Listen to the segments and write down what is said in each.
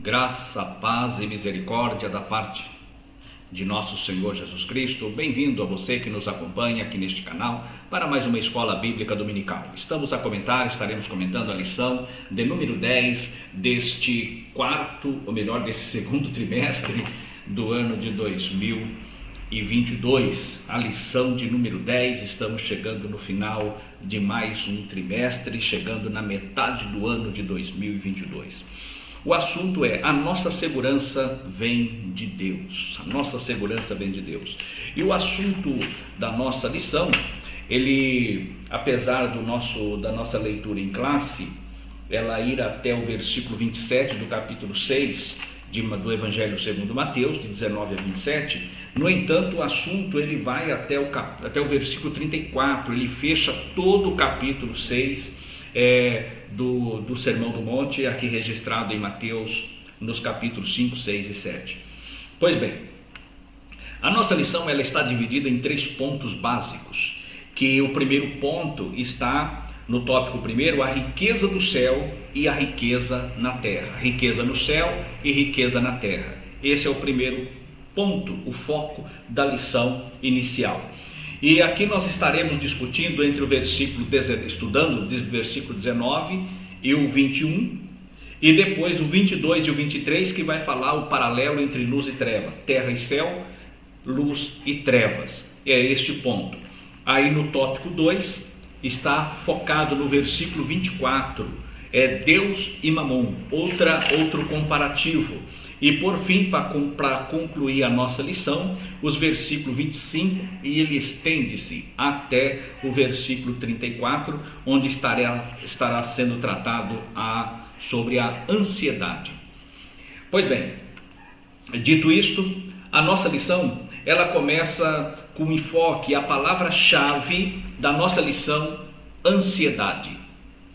Graça, paz e misericórdia da parte de nosso Senhor Jesus Cristo. Bem-vindo a você que nos acompanha aqui neste canal para mais uma Escola Bíblica Dominical. Estaremos comentando a lição de número 10 deste desse segundo trimestre do ano de 2022. A lição de número 10, estamos chegando no final de mais um trimestre, chegando na metade do ano de 2022. O assunto é: a nossa segurança vem de Deus. A nossa segurança vem de Deus. E o assunto da nossa lição, ele, apesar da nossa leitura em classe, ela ir até o versículo 27 do capítulo 6 do Evangelho segundo Mateus, de 19 a 27, no entanto, o assunto ele vai até o versículo 34, ele fecha todo o capítulo 6 do Sermão do Monte, aqui registrado em Mateus, nos capítulos 5, 6 e 7. Pois bem, a nossa lição ela está dividida em 3 pontos básicos, que o primeiro ponto está no tópico primeiro: a riqueza do céu e a riqueza na terra. Riqueza no céu e riqueza na terra. Esse é o primeiro ponto, o foco da lição inicial. E aqui nós estaremos discutindo estudando o versículo 19 e o 21, e depois o 22 e o 23, que vai falar o paralelo entre luz e treva, terra e céu, luz e trevas. É este ponto. Aí no tópico 2 está focado no versículo 24, Deus e Mamon, outro comparativo. E por fim, para concluir a nossa lição, os versículos 25, e ele estende-se até o versículo 34, onde estará sendo tratado sobre a ansiedade. Pois bem, dito isto, a nossa lição ela começa com o enfoque, a palavra-chave da nossa lição: ansiedade.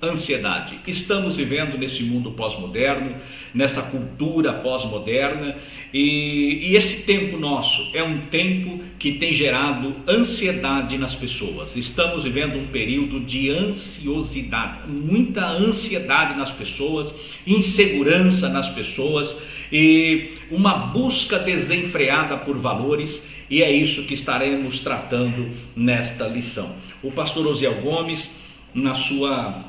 Ansiedade. Estamos vivendo nesse mundo pós-moderno, nessa cultura pós-moderna, e esse tempo nosso é um tempo que tem gerado ansiedade nas pessoas. Estamos vivendo um período de ansiosidade, muita ansiedade nas pessoas, insegurança nas pessoas e uma busca desenfreada por valores, e é isso que estaremos tratando nesta lição. O pastor Osiel Gomes, na sua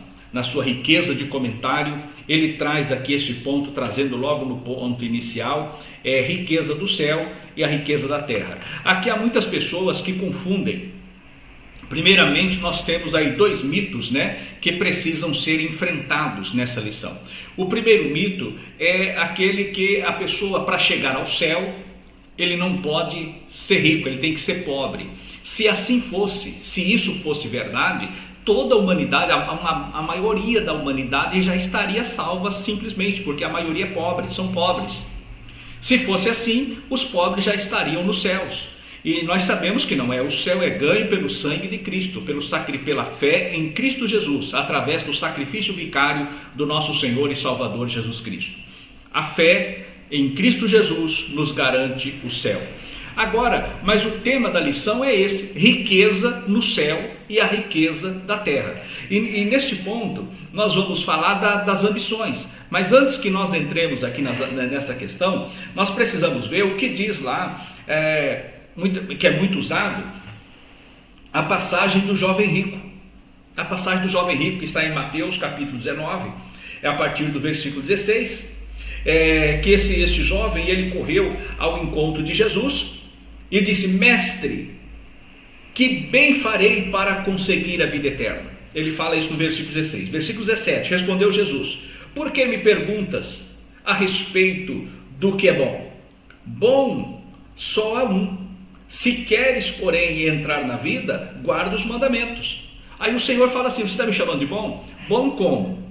riqueza de comentário, ele traz aqui esse ponto, trazendo logo no ponto inicial, riqueza do céu e a riqueza da terra. Aqui há muitas pessoas que confundem. Primeiramente, nós temos aí 2 mitos, que precisam ser enfrentados nessa lição. O primeiro mito é aquele que a pessoa, para chegar ao céu, ele não pode ser rico, ele tem que ser pobre. Se assim fosse, se isso fosse verdade, toda a humanidade, a maioria da humanidade já estaria salva simplesmente, porque a maioria é pobre, são pobres. Se fosse assim, os pobres já estariam nos céus. E nós sabemos que não é. O céu é ganho pelo sangue de Cristo, pela fé em Cristo Jesus, através do sacrifício vicário do nosso Senhor e Salvador Jesus Cristo. A fé em Cristo Jesus nos garante o céu. Agora, mas o tema da lição é esse: riqueza no céu e a riqueza da terra. E neste ponto nós vamos falar das ambições. Mas antes que nós entremos aqui nessa questão, nós precisamos ver o que diz lá, que é muito usado, a passagem do jovem rico. A passagem do jovem rico, que está em Mateus capítulo 19, a partir do versículo 16, que esse jovem ele correu ao encontro de Jesus e disse: mestre, que bem farei para conseguir a vida eterna? Ele fala isso no versículo 16. Versículo 17, respondeu Jesus: por que me perguntas a respeito do que é bom? Bom só há um. Se queres, porém, entrar na vida, guarda os mandamentos. Aí o Senhor fala assim: você está me chamando de bom? Bom como?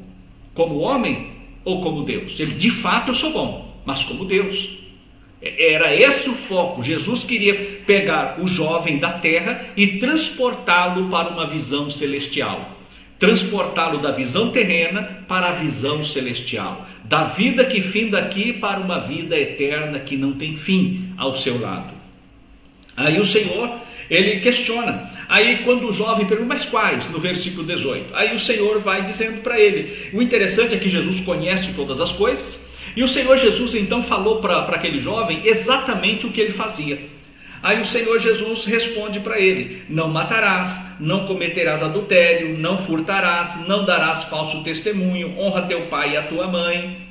Como homem ou como Deus? Ele: de fato eu sou bom, mas como Deus. Era esse o foco. Jesus queria pegar o jovem da terra e transportá-lo para uma visão celestial, transportá-lo da visão terrena para a visão celestial, da vida que finda aqui para uma vida eterna que não tem fim ao seu lado. Aí o Senhor, ele questiona. Aí quando o jovem pergunta: mas quais? No versículo 18, aí o Senhor vai dizendo para ele. O interessante é que Jesus conhece todas as coisas, E o Senhor Jesus então falou para aquele jovem exatamente o que ele fazia. Aí o Senhor Jesus responde para ele: não matarás, não cometerás adultério, não furtarás, não darás falso testemunho, honra teu pai e a tua mãe,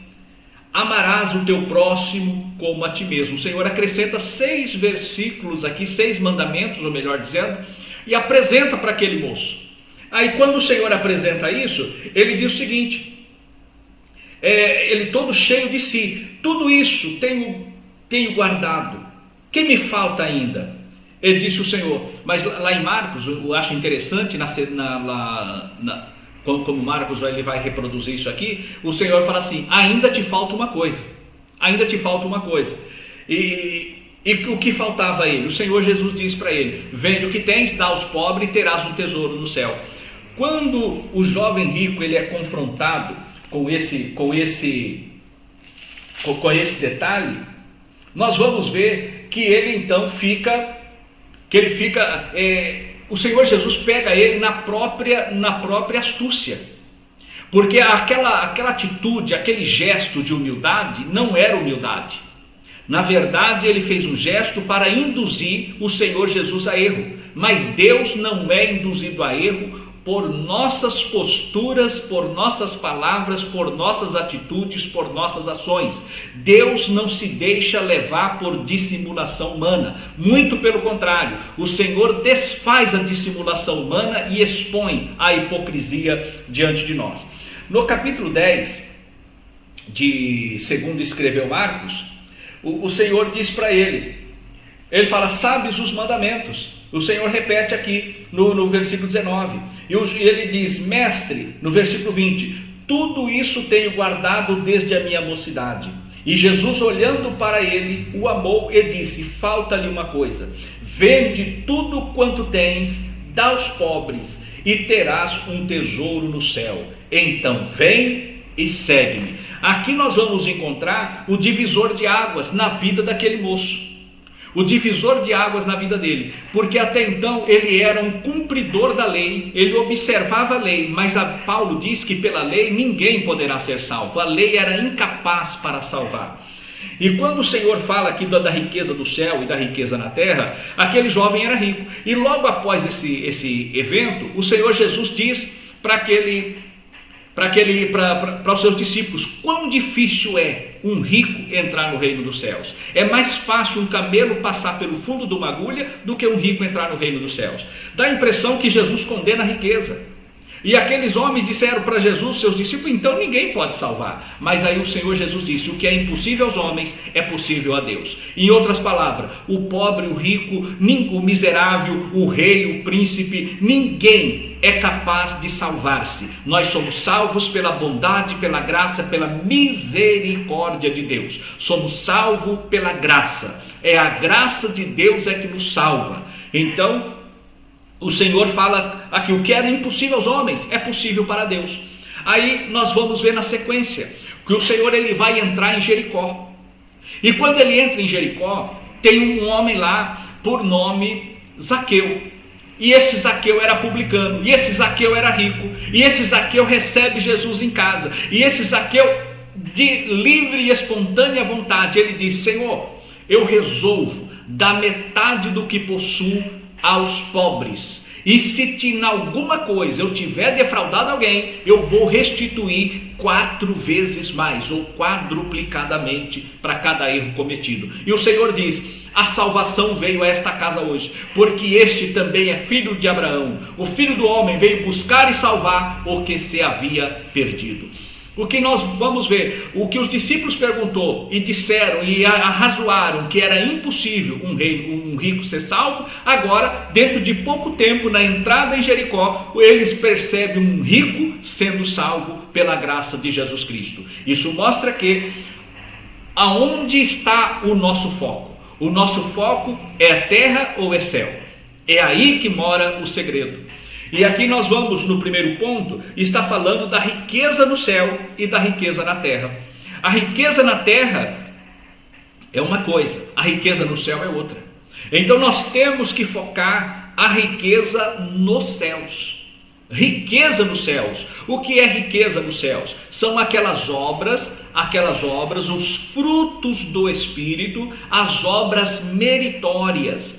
amarás o teu próximo como a ti mesmo. O Senhor acrescenta 6 versículos aqui, 6 mandamentos, ou melhor dizendo, e apresenta para aquele moço. Aí quando o Senhor apresenta isso, ele diz o seguinte, ele todo cheio de si: tudo isso tenho guardado, que me falta ainda? Ele disse o Senhor. Mas lá em Marcos, eu acho interessante, como Marcos ele vai reproduzir isso aqui, o Senhor fala assim: ainda te falta uma coisa, ainda te falta uma coisa. E o que faltava a ele? O Senhor Jesus disse para ele: vende o que tens, dá aos pobres e terás um tesouro no céu. Quando o jovem rico ele é confrontado com esse detalhe, nós vamos ver que ele então o Senhor Jesus pega ele na própria astúcia, porque aquela atitude, aquele gesto de humildade não era humildade. Na verdade, ele fez um gesto para induzir o Senhor Jesus a erro, mas Deus não é induzido a erro por nossas posturas, por nossas palavras, por nossas atitudes, por nossas ações. Deus não se deixa levar por dissimulação humana, muito pelo contrário, o Senhor desfaz a dissimulação humana e expõe a hipocrisia diante de nós. No capítulo 10, segundo escreveu Marcos, o Senhor diz para ele fala: sabes os mandamentos. O Senhor repete aqui no versículo 19, e ele diz: mestre, no versículo 20, tudo isso tenho guardado desde a minha mocidade. E Jesus, olhando para ele, o amou e disse: falta-lhe uma coisa, vende tudo quanto tens, dá aos pobres, e terás um tesouro no céu, então vem e segue-me. Aqui nós vamos encontrar o divisor de águas na vida daquele moço. O divisor de águas na vida dele, porque até então ele era um cumpridor da lei, ele observava a lei, mas Paulo diz que pela lei ninguém poderá ser salvo, a lei era incapaz para salvar. E quando o Senhor fala aqui da riqueza do céu e da riqueza na terra, aquele jovem era rico, e logo após esse evento, o Senhor Jesus diz para os seus discípulos: quão difícil é um rico entrar no reino dos céus. É mais fácil um camelo passar pelo fundo de uma agulha do que um rico entrar no reino dos céus. Dá a impressão que Jesus condena a riqueza. E aqueles homens disseram para Jesus, seus discípulos: então ninguém pode salvar. Mas aí o Senhor Jesus disse: o que é impossível aos homens é possível a Deus. Em outras palavras, o pobre, o rico, o miserável, o rei, o príncipe, ninguém é capaz de salvar-se. Nós somos salvos pela bondade, pela graça, pela misericórdia de Deus. Somos salvos pela graça. É a graça de Deus é que nos salva. Então o Senhor fala aqui: o que era impossível aos homens é possível para Deus. Aí nós vamos ver na sequência que o Senhor ele vai entrar em Jericó. E quando ele entra em Jericó, tem um homem lá por nome Zaqueu. E esse Zaqueu era publicano, e esse Zaqueu era rico, e esse Zaqueu recebe Jesus em casa. E esse Zaqueu, de livre e espontânea vontade, ele diz: Senhor, eu resolvo dar metade do que possuo aos pobres, e se em alguma coisa eu tiver defraudado alguém, eu vou restituir 4 vezes mais, ou quadruplicadamente, para cada erro cometido. E o Senhor diz: a salvação veio a esta casa hoje, porque este também é filho de Abraão. O Filho do Homem veio buscar e salvar o que se havia perdido. O que nós vamos ver, o que os discípulos perguntou e disseram e arrazoaram que era impossível um rico ser salvo, agora, dentro de pouco tempo, na entrada em Jericó, eles percebem um rico sendo salvo pela graça de Jesus Cristo. Isso mostra que aonde está o nosso foco? O nosso foco é a terra ou é céu? É aí que mora o segredo. E aqui nós vamos, no primeiro ponto, está falando da riqueza no céu e da riqueza na terra. A riqueza na terra é uma coisa, a riqueza no céu é outra. Então nós temos que focar a riqueza nos céus. riqueza nos céus. O que é riqueza nos céus? São aquelas obras, os frutos do Espírito, as obras meritórias,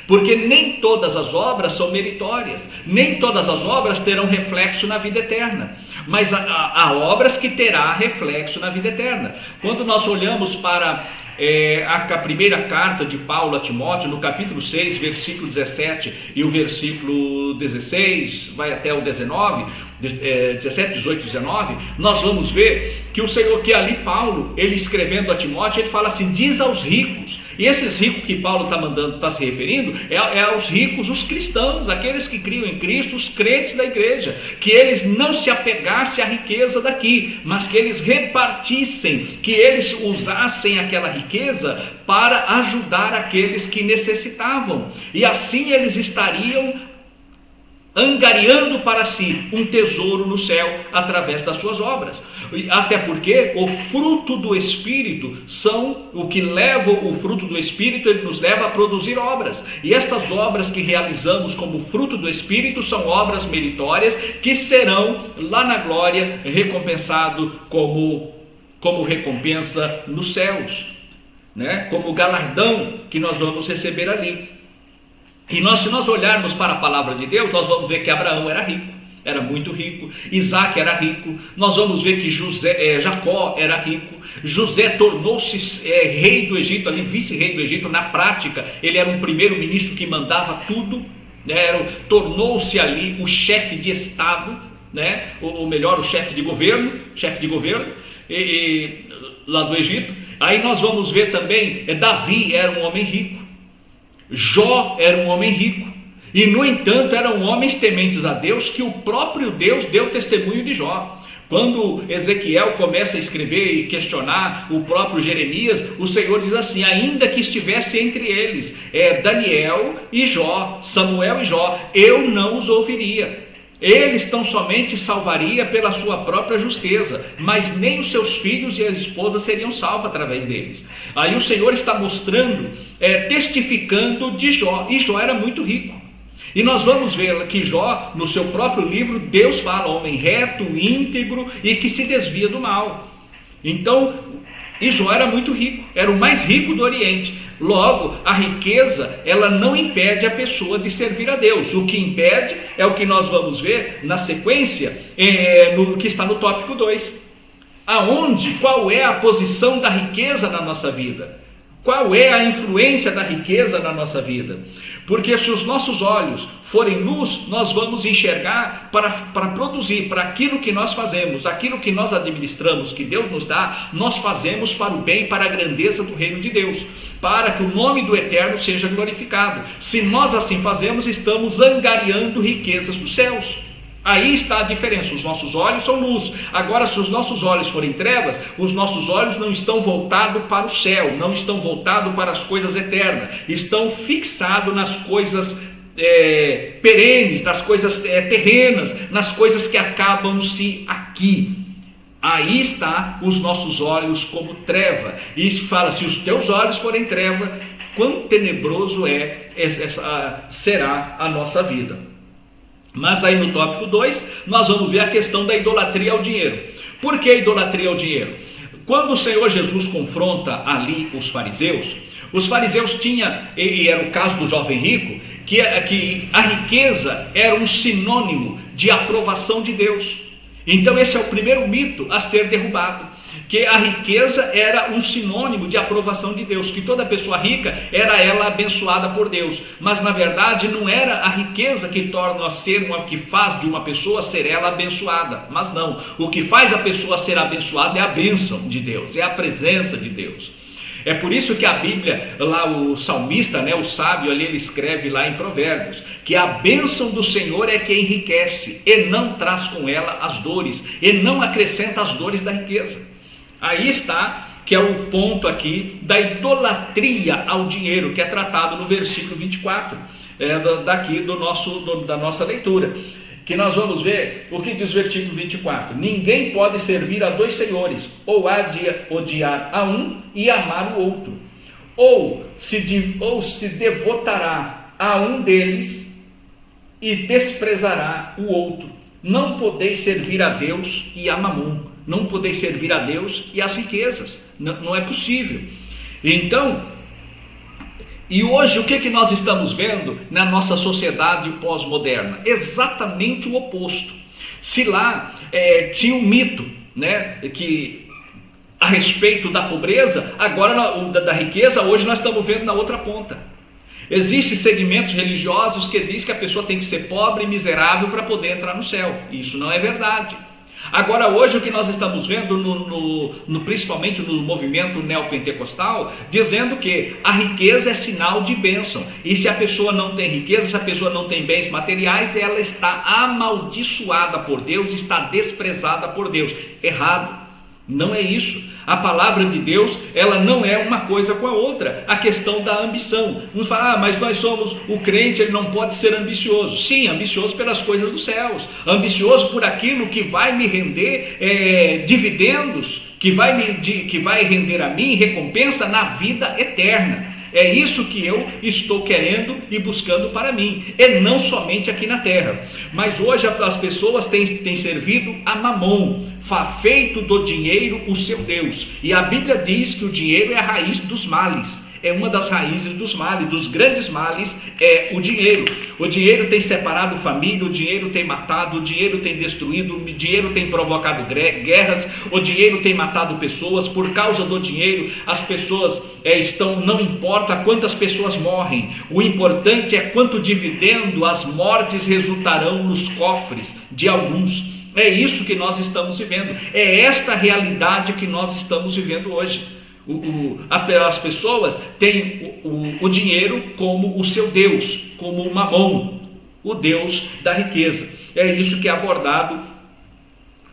porque nem todas as obras são meritórias, nem todas as obras terão reflexo na vida eterna, mas há obras que terá reflexo na vida eterna. Quando nós olhamos para a primeira carta de Paulo a Timóteo, no capítulo 6, versículo 17 e o versículo 16, vai até o 19, 17, 18, 19, nós vamos ver que o Senhor, que ali Paulo, ele escrevendo a Timóteo, ele fala assim: diz aos ricos. E esses ricos que Paulo está se referindo é aos ricos, os cristãos, aqueles que criam em Cristo, os crentes da igreja, que eles não se apegassem à riqueza daqui, mas que eles repartissem, que eles usassem aquela riqueza para ajudar aqueles que necessitavam, e assim eles estariam angariando para si um tesouro no céu através das suas obras. Até porque o fruto do Espírito o fruto do Espírito, ele nos leva a produzir obras, e estas obras que realizamos como fruto do Espírito são obras meritórias, que serão lá na glória recompensado como recompensa nos céus, né? Como galardão que nós vamos receber ali. E se nós olharmos para a palavra de Deus, nós vamos ver que Abraão era rico, era muito rico. Isaac era rico. Nós vamos ver que Jacó era rico. José tornou-se rei do Egito, ali vice-rei do Egito. Na prática, ele era um primeiro-ministro que mandava tudo, né? Tornou-se ali o chefe de estado, né? Ou melhor, o chefe de governo lá do Egito. Aí nós vamos ver também, Davi era um homem rico. Jó era um homem rico, e no entanto eram homens tementes a Deus, que o próprio Deus deu testemunho de Jó. Quando Ezequiel começa a escrever e questionar o próprio Jeremias, o Senhor diz assim: ainda que estivesse entre eles Daniel e Jó, Samuel e Jó, eu não os ouviria. Eles tão somente salvaria pela sua própria justeza, mas nem os seus filhos e a esposa seriam salvos através deles. Aí o Senhor está mostrando, testificando de Jó, e Jó era muito rico. E nós vamos ver que Jó, no seu próprio livro, Deus fala: homem reto, íntegro e que se desvia do mal. Então, e Jó era muito rico, era o mais rico do Oriente. Logo, a riqueza, ela não impede a pessoa de servir a Deus. O que impede é o que nós vamos ver na sequência, que está no tópico 2. Qual é a posição da riqueza na nossa vida? Qual é a influência da riqueza na nossa vida? Porque se os nossos olhos forem luz, nós vamos enxergar para produzir, para aquilo que nós fazemos, aquilo que nós administramos, que Deus nos dá, nós fazemos para o bem, para a grandeza do reino de Deus, para que o nome do Eterno seja glorificado. Se nós assim fazemos, estamos angariando riquezas dos céus. Aí está a diferença. Os nossos olhos são luz. Agora, se os nossos olhos forem trevas, os nossos olhos não estão voltados para o céu, não estão voltados para as coisas eternas, estão fixados nas coisas perenes, nas coisas terrenas, nas coisas que acabam-se aqui. Aí está os nossos olhos como treva. E fala: se os teus olhos forem treva, quão tenebroso será a nossa vida. Mas aí no tópico 2, nós vamos ver a questão da idolatria ao dinheiro. Por que idolatria ao dinheiro? Quando o Senhor Jesus confronta ali os fariseus tinham, e era o caso do jovem rico, que a riqueza era um sinônimo de aprovação de Deus. Então esse é o primeiro mito a ser derrubado, que a riqueza era um sinônimo de aprovação de Deus, que toda pessoa rica era ela abençoada por Deus, mas na verdade não era a riqueza que que faz de uma pessoa ser ela abençoada, mas não, o que faz a pessoa ser abençoada é a bênção de Deus, é a presença de Deus. É por isso que a Bíblia, lá o salmista, o sábio ali, ele escreve lá em Provérbios, que a bênção do Senhor é que enriquece, e não traz com ela as dores, e não acrescenta as dores da riqueza. Aí está, que é o ponto aqui da idolatria ao dinheiro, que é tratado no versículo 24, da nossa leitura, que nós vamos ver o que diz o versículo 24: ninguém pode servir a dois senhores, ou há de odiar a um e amar o outro, ou se devotará a um deles e desprezará o outro. Não podeis servir a Deus e a Mamon. Não podeis servir a Deus e as riquezas. Não é possível. Então, e hoje o que nós estamos vendo na nossa sociedade pós-moderna? Exatamente o oposto. Se lá tinha um mito, né, que a respeito da pobreza, agora da riqueza, hoje nós estamos vendo na outra ponta. Existem segmentos religiosos que dizem que a pessoa tem que ser pobre e miserável para poder entrar no céu. Isso não é verdade. Agora hoje o que nós estamos vendo, principalmente no movimento neopentecostal, dizendo que a riqueza é sinal de bênção. E se a pessoa não tem riqueza, se a pessoa não tem bens materiais, ela está amaldiçoada por Deus, está desprezada por Deus. Errado. Não é isso. A palavra de Deus, ela não é uma coisa com a outra. A questão da ambição. Uns falam, mas nós somos, o crente, ele não pode ser ambicioso. Sim, ambicioso pelas coisas dos céus. Ambicioso por aquilo que vai me render dividendos, que vai render a mim recompensa na vida eterna. É isso que eu estou querendo e buscando para mim, e não somente aqui na terra. Mas hoje as pessoas têm servido a Mamon, feito do dinheiro o seu Deus. E a Bíblia diz que o dinheiro é a raiz dos males. É uma das raízes dos males, dos grandes males é o dinheiro. O dinheiro tem separado família, o dinheiro tem matado, o dinheiro tem destruído, o dinheiro tem provocado guerras, o dinheiro tem matado pessoas. Por causa do dinheiro, as pessoas não importa quantas pessoas morrem, o importante é quanto dividendo as mortes resultarão nos cofres de alguns. É isso que nós estamos vivendo, é esta realidade que nós estamos vivendo hoje. As pessoas têm o dinheiro como o seu Deus, como o Mamon, o Deus da riqueza. É isso que é abordado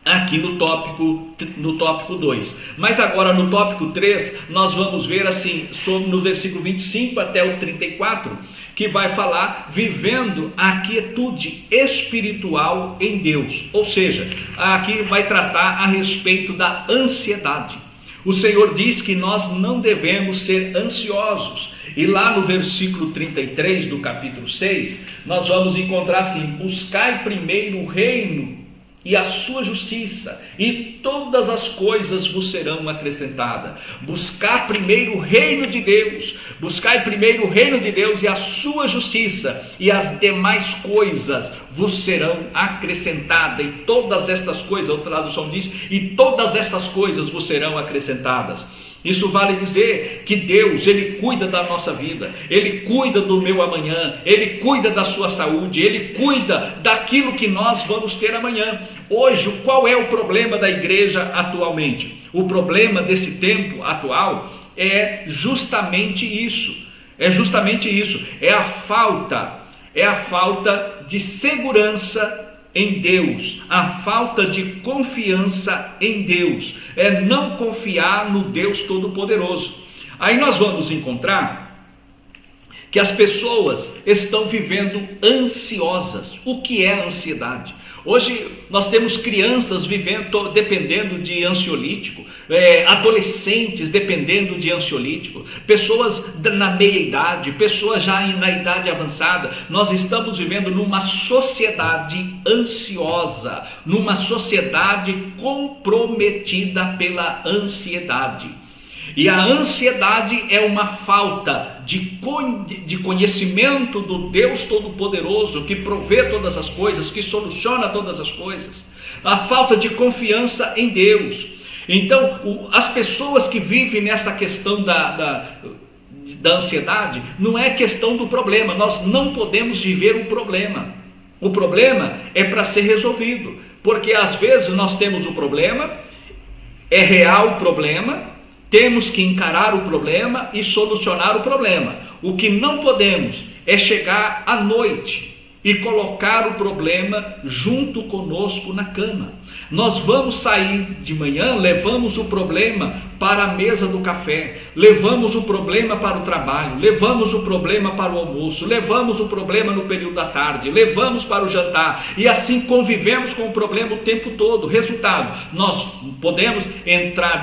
aqui no tópico 2. Mas agora no tópico 3, nós vamos ver assim, no versículo 25 até o 34, que vai falar vivendo a quietude espiritual em Deus. Ou seja, aqui vai tratar a respeito da ansiedade. O Senhor diz que nós não devemos ser ansiosos. E lá no versículo 33 do capítulo 6, nós vamos encontrar assim: buscai primeiro o reino e a sua justiça, e todas as coisas vos serão acrescentadas. Buscar primeiro o reino de Deus, buscai primeiro o reino de Deus e a sua justiça, e as demais coisas vos serão acrescentadas. E todas estas coisas, outra tradução diz, e todas estas coisas vos serão acrescentadas. Isso vale dizer que Deus, Ele cuida da nossa vida, Ele cuida do meu amanhã, Ele cuida da sua saúde, Ele cuida daquilo que nós vamos ter amanhã. Hoje, qual é o problema da igreja atualmente? O problema desse tempo atual é justamente isso, é a falta de segurança em Deus, a falta de confiança em Deus, é não confiar no Deus Todo-Poderoso. Aí nós vamos encontrar que as pessoas estão vivendo ansiosas. O que é ansiedade? Hoje nós temos crianças dependendo de ansiolítico, adolescentes dependendo de ansiolítico, pessoas na meia idade, pessoas já na idade avançada. Nós estamos vivendo numa sociedade ansiosa, numa sociedade comprometida pela ansiedade. E a ansiedade é uma falta de conhecimento do Deus Todo-Poderoso, que provê todas as coisas, que soluciona todas as coisas. A falta de confiança em Deus. Então, as pessoas que vivem nessa questão da ansiedade, não é questão do problema. Nós não podemos viver o problema. O problema é para ser resolvido. Porque às vezes nós temos o problema, é real o problema, temos que encarar o problema e solucionar o problema. O que não podemos é chegar à noite e colocar o problema junto conosco na cama. Nós vamos sair de manhã, levamos o problema para a mesa do café, levamos o problema para o trabalho, levamos o problema para o almoço, levamos o problema no período da tarde, levamos para o jantar, e assim convivemos com o problema o tempo todo. Resultado, nós podemos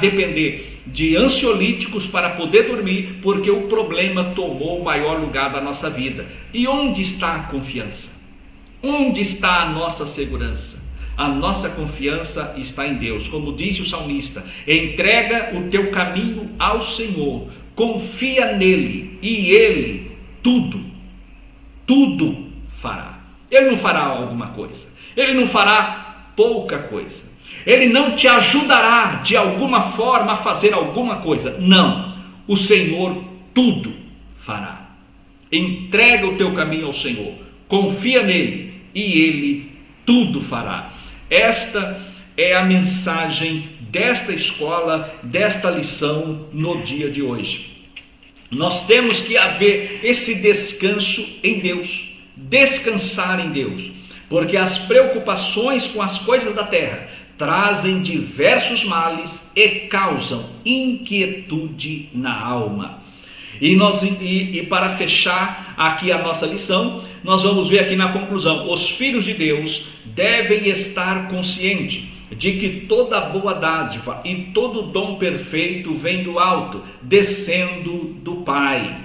depender de ansiolíticos para poder dormir, porque o problema tomou o maior lugar da nossa vida. E onde está a confiança? Onde está a nossa segurança? A nossa confiança está em Deus. Como disse o salmista, entrega o teu caminho ao Senhor, confia nele e ele tudo fará. Ele não fará alguma coisa, ele não fará pouca coisa, ele não te ajudará de alguma forma a fazer alguma coisa. Não, o Senhor tudo fará. Entrega o teu caminho ao Senhor, confia nele e ele tudo fará. Esta é a mensagem desta escola, desta lição no dia de hoje. Nós temos que haver esse descanso em Deus, descansar em Deus, porque as preocupações com as coisas da terra trazem diversos males e causam inquietude na alma. E para fechar aqui a nossa lição, nós vamos ver aqui na conclusão: os filhos de Deus devem estar conscientes de que toda boa dádiva e todo dom perfeito vem do alto, descendo do Pai.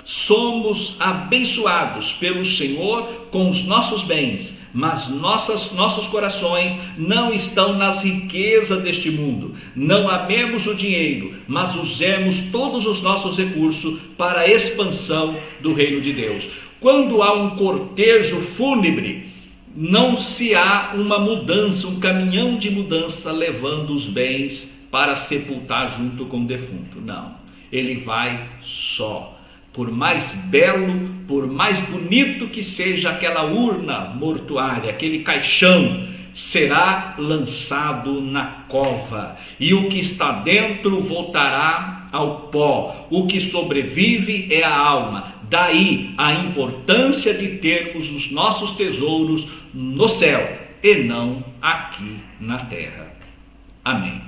Somos abençoados pelo Senhor com os nossos bens, mas nossos corações não estão nas riquezas deste mundo. Não amemos o dinheiro, mas usemos todos os nossos recursos para a expansão do reino de Deus. Quando há um cortejo fúnebre, não se há uma mudança, um caminhão de mudança levando os bens para sepultar junto com o defunto. Não, ele vai só. Por mais belo, por mais bonito que seja aquela urna mortuária, aquele caixão, será lançado na cova, e o que está dentro voltará ao pó. O que sobrevive é a alma. Daí a importância de termos os nossos tesouros no céu e não aqui na terra. Amém.